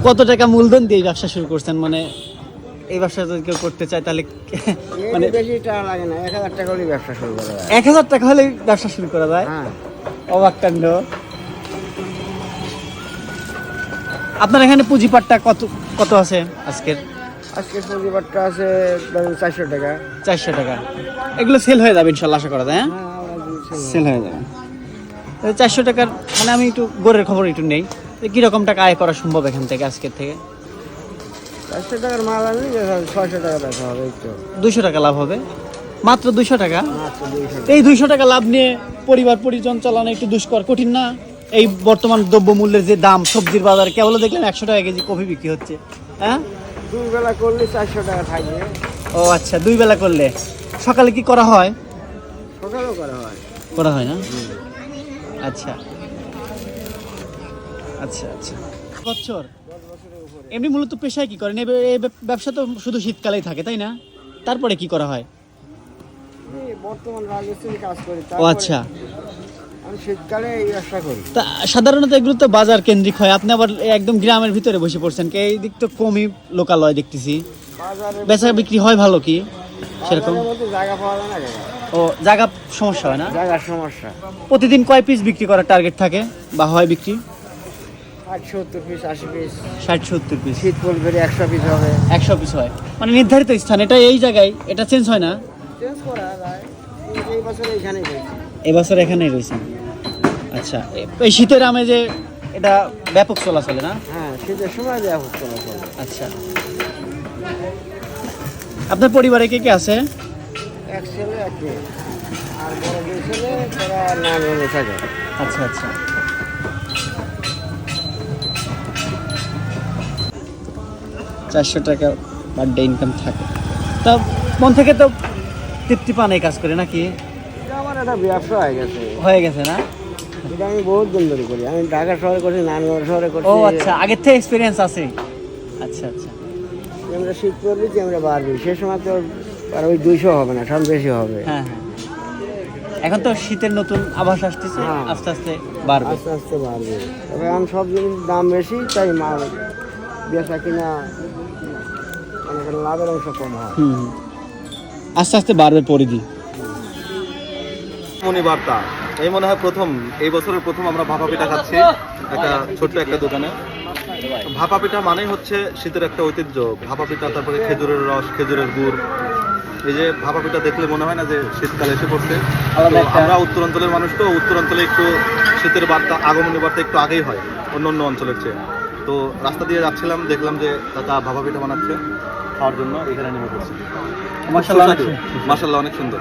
কত টাকা মূলধন দিয়ে এই ব্যবসা শুরু করছেন? মানে এই ব্যবসা যদি কেউ করতে চায় তাহলে মানে বেশি টাকা লাগে না, 1000 টাকা হলে ব্যবসা শুরু করা যায়। 1000 টাকা হলে ব্যবসা শুরু করা যায়? হ্যাঁ। অবাক কাণ্ড। আপনার এখানে পুঁজিপাটটা কত কত আছে আজকের? আজকে পুঁজিবারটা আছে ধরেন 400 টাকা। 400 টাকা। এগুলো সেল হয়ে যাবে ইনশাল্লাহ, আশা করা যায়। হ্যাঁ, হ্যাঁ, সেল হয়ে যাবে। 400 টাকার মানে আমি একটু গড়ের খবর একটু নেই, কীরকম টাকা আয় করা সম্ভব এখান থেকে, আজকের থেকে? 400 টাকার মাল আনলে 600 টাকা দেখা হবে। একটু 200 টাকা লাভ হবে, মাত্র 200 টাকা। মাত্র 200 এই 200 টাকা লাভ নিয়ে পরিবার পরিজন চালানো একটু দুষ্কর, কঠিন না? এই বর্তমান দ্রব্যমূল্যের যে দাম, সবজির বাজারে কেবল দেখলেন 100 টাকা কেজি কফি বিক্রি হচ্ছে। হ্যাঁ, 2 বেলা করলে 400 টাকা থাকবে। ও আচ্ছা, 2 বেলা করলে। সকালে কি করা হয়? সকালেও করা হয়। করা হয় না? আচ্ছা আচ্ছা আচ্ছা। বছর এমনি মূলত পেশায় কি করেন? এই ব্যবসা তো শুধু শীতকালেই থাকে, তাই না? তারপরে কি করা হয়? এই বর্তমান রাজমিস্ত্রি কাজ করি। ও আচ্ছা। আমি শীতকালে এই ব্যবসা করি। তা সাধারণত এগুলো তো বাজার কেন্দ্রিক হয়, আপনি আবার একদম গ্রামের ভিতরে বসে পড়ছেন, এই দিক তো কমই লোকালয় দেখতেছি। বাজারে বেচা বিক্রি হয় ভালো কি সেরকম? বাজারের মধ্যে জায়গা পাওয়া যায় না কাকা। ও, জায়গা সমস্যা হয় না? জায়গার সমস্যা। প্রতিদিন কয় পিস বিক্রি করার টার্গেট থাকে বা হয় বিক্রি? 60-70 পিস, 80 পিস। 60-70 পিস। শীত পড়লে 100 পিস হবে। 100 পিস হয় মানে নির্ধারিত স্থান, এটা এই জায়গায়, এটা চেঞ্জ হয় না? চেঞ্জ করা যায়। এই বছর এইখানেই হয়েছে। এবছর এখানেই রয়েছেন। আচ্ছা, এই শীতের আমেজে এটা ব্যাপক চলাচলে না? হ্যাঁ, শীতের সময় দেওয়া হচ্ছে না। আচ্ছা, আপনার পরিবারে কে কে আছে? এক ছেলে এক মেয়ে। আর বড় 2 ছেলে, তারা নারায়ণগঞ্জে থাকে। আচ্ছা আচ্ছা। $400 টাকা পার ডে ইনকাম থাকে, তা মন থেকে তো তৃপ্তি পান এই কাজ করে নাকি? এটা আমার একটা ব্যবসা হয়ে গেছে। হয়ে গেছে না? এটা আমি বহুত দিন ধরে করি। আমি ঢাকা শহরে করছি, নারায়ণগঞ্জ শহরে করছি। ও আচ্ছা, আগের থেকে এক্সপিরিয়েন্স আছে। আচ্ছা আচ্ছা। আমরা শীত পড়বি যে আমরা বাড়বি, সে সময় তো আর ওই 200 হবে না, সব বেশি হবে। হ্যাঁ হ্যাঁ, এখন তো শীতের নতুন আভাস আসতেছে, হ্যাঁ। আস্তে আস্তে বাড়বে। আস্তে আস্তে বাড়বে। তবে এখন সব জিনিস দাম বেশি, তাই মাল বেচা কিনা অনেক লাভের অংশ কম হয়। হুম, আস্তে আস্তে বাড়বে পরিধি। মনি বার্তা এই মনে হয় এই বছরের প্রথম আমরা ভাপা পিঠা খাচ্ছি একটা ছোট্ট একটা দোকানে। ভাপা পিঠা মানেই হচ্ছে শীতের একটা ঐতিহ্য। ভাপা পিঠা, তারপরে খেজুরের রস, খেজুরের গুড়। এই যে ভাপা পিঠা দেখলে মনে হয় না যে শীতকাল এসে পড়ছে। তো আমরা উত্তরাঞ্চলের মানুষ, তো উত্তরাঞ্চলে একটু শীতের বার্তা, আগমনী বার্তা একটু আগেই হয় অন্য অন্য অঞ্চলের চেয়ে। তো রাস্তা দিয়ে যাচ্ছিলাম, দেখলাম যে কাকা ভাপা পিঠা বানাচ্ছে, খাওয়ার জন্য এখানে নেমে পড়ছি। মাশাআল্লাহ, মাশাআল্লাহ, অনেক সুন্দর।